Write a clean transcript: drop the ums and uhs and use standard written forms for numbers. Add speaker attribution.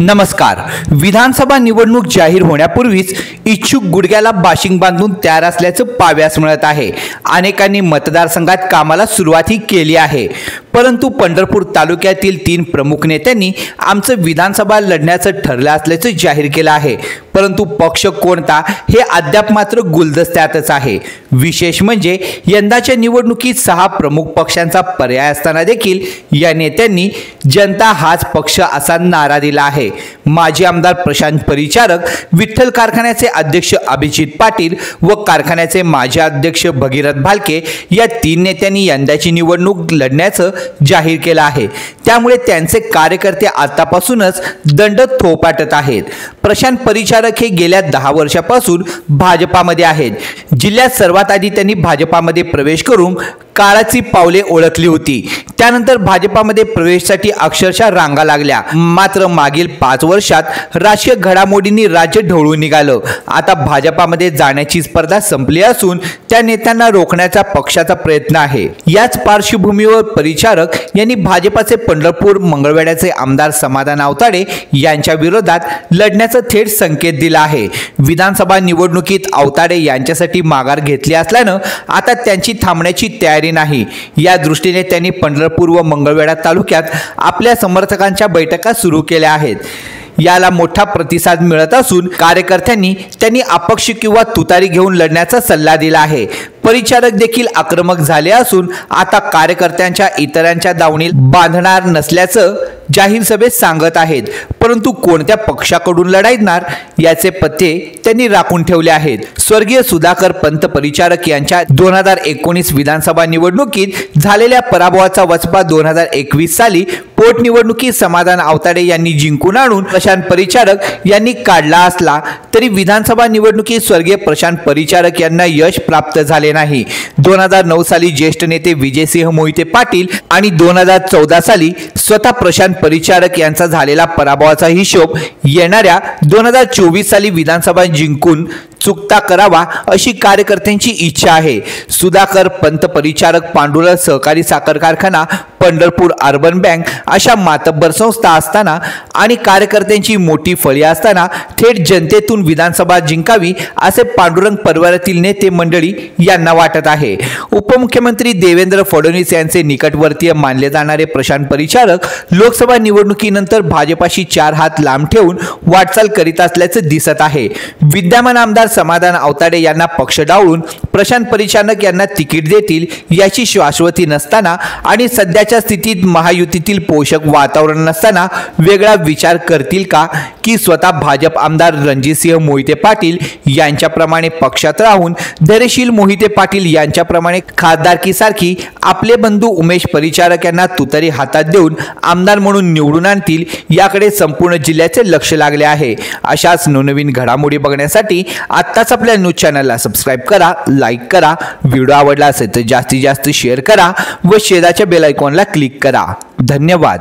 Speaker 1: नमस्कार। विधानसभा निवडणूक जाहीर होण्यापूर्वीच इच्छुक गुडघ्याला बाशिंग बांधून तयार असल्याचं पाहावयास मिळत आहे। अनेकांनी मतदारसंघात कामाला सुरुवातही केली आहे, परंतु पंढरपूर तालुक्यातील 3 प्रमुख नेत्यांनी आमचं विधानसभा लढण्याचं ठरलं असल्याचं जाहीर केलं आहे, परंतु पक्ष कोणता हे अद्याप मात्र गुलदस्त्यातच आहे। विशेष म्हणजे यंदाच्या निवडणुकीत 6 प्रमुख पक्षांचा पर्याय असताना देखील या नेत्यांनी जनता हाच पक्ष असा नारा दिला आहे। माजी आमदार प्रशांत परिचारक, विठ्ठल कारखान्याचे अध्यक्ष अभिजित पाटील व कारखान्याचे माजी अध्यक्ष भगीरथ भालके या 3 नेत्यांनी यंदाची निवडणूक लढण्याचं जाहीर केलं आहे। त्यामुळे त्यांचे कार्यकर्ते आतापासूनच दंड थोपाटत आहेत। प्रशांत परिचारक हे गेल्या 10 वर्षापासून भाजपामध्ये आहेत। जिल्ह्यात सर्वात आधी त्यांनी भाजपामध्ये प्रवेश करून काळाची पावले ओळखली होती। त्यानंतर भाजपामध्ये प्रवेशासाठी अक्षरशः रांगा लागल्या, मात्र मागील 5 वर्षात राजकीय घडामोडींनी राज्य ढवळून निघालं। आता भाजपामध्ये जाण्याची स्पर्धा संपली असून त्या नेत्यांना रोखण्याचा पक्षाचा प्रयत्न आहे। याच पार्श्वभूमीवर परिचारक यांनी भाजपाचे पंढरपूर मंगळवेढ्याचे आमदार समाधान आवताडे यांच्या विरोधात लढण्याचा थेट संकेत दिला आहे। विधानसभा निवडणुकीत आवताडे यांच्यासाठी माघार घेतली असल्यानं आता त्यांची थांबण्याची तयारी नाही। या दृष्टीने त्यांनी पंढरपूर व मंगळवेढा तालुक्यात आपल्या समर्थकांच्या बैठका सुरू केल्या आहेत। याला मोठा प्रतिसाद मिळत असून कार्यकर्त्यांनी त्यांनी अपक्ष किंवा तुतारी घेऊन लढण्याचा सल्ला दिला आहे। परिचारक देखील आक्रमक झाले असून आता कार्यकर्त्यांच्या इतरांच्या दावणीत बांधणार नसल्याचं जाहीर सभेत सांगत आहेत, परंतु कोणत्या पक्षाकडून लढणार याचे पत्ते त्यांनी राखून ठेवले आहेत। स्वर्गीय सुधाकर पंत परिचारक यांच्या 2019 विधानसभा निवडणुकीत झालेल्या पराभवाचा वचपा 2021 साली पोटनिवडणुकीत समाधान आवताडे यांनी जिंकून आणून प्रशांत परिचारक यांनी काढला असला तरी विधानसभा निवडणुकीत स्वर्गीय प्रशांत परिचारक यांना यश प्राप्त झाले नाही। 2009 साली ज्येष्ठ नेते विजयसिंह मोहिते पाटील आणि 2014 साली स्वतः प्रशांत परिचारक यांचा झालेला पराभवाचा हिशोब येणाऱ्या 2024 साली विधानसभा जिंकून चुकता करावा अशी कार्यकर्त्यांची इच्छा आहे। सुधाकर पंत परिचारक पांडुरंग सहकारी साखर कारखाना, पंढरपूर अर्बन बँक अशा मातब्बर संस्था असताना आणि कार्यकर्त्यांची मोठी फळी असताना थेट जनतेतून विधानसभा जिंकावी असे पांडुरंग परिवारातील नेते मंडळी यांना वाटत आहे। उपमुख्यमंत्री देवेंद्र फडणवीस यांचे निकटवर्तीय मानले जाणारे प्रशांत परिचारक लोकसभा निवडणुकीनंतर भाजपाशी 4 हात लांब ठेवून वाटचाल करीत असल्याचे दिसत आहे। विद्यमान आमदार समाधान आवताडे यांना पक्ष डावळून प्रशांत परिचारक यांना तिकीट देतील याची शाश्वती नसताना आणि सध्याच्या स्थितीत महायुतीतील पोषक वातावरण नसताना वेगळा विचार करतील का की स्वतः भाजप आमदार रणजितसिंह मोहिते पाटील यांच्याप्रमाणे पक्षात राहून धैर्यशील मोहिते पाटील यांच्याप्रमाणे खासदारकीसारखी आपले बंधू उमेश परिचारक यांना तुतारी हातात देऊन आमदार म्हणून निवडून आणतील याकडे संपूर्ण जिल्ह्याचे लक्ष लागले आहे। अशाच नवनवीन घडामोडी बघण्यासाठी आत्ताच आपल्या न्यूज चॅनलला सबस्क्राइब करा, लाईक करा, व्हिडिओ आवडला असेल तर जास्तीत जास्त शेअर करा व शेजारच्या बेल आयकॉनला क्लिक करा। धन्यवाद।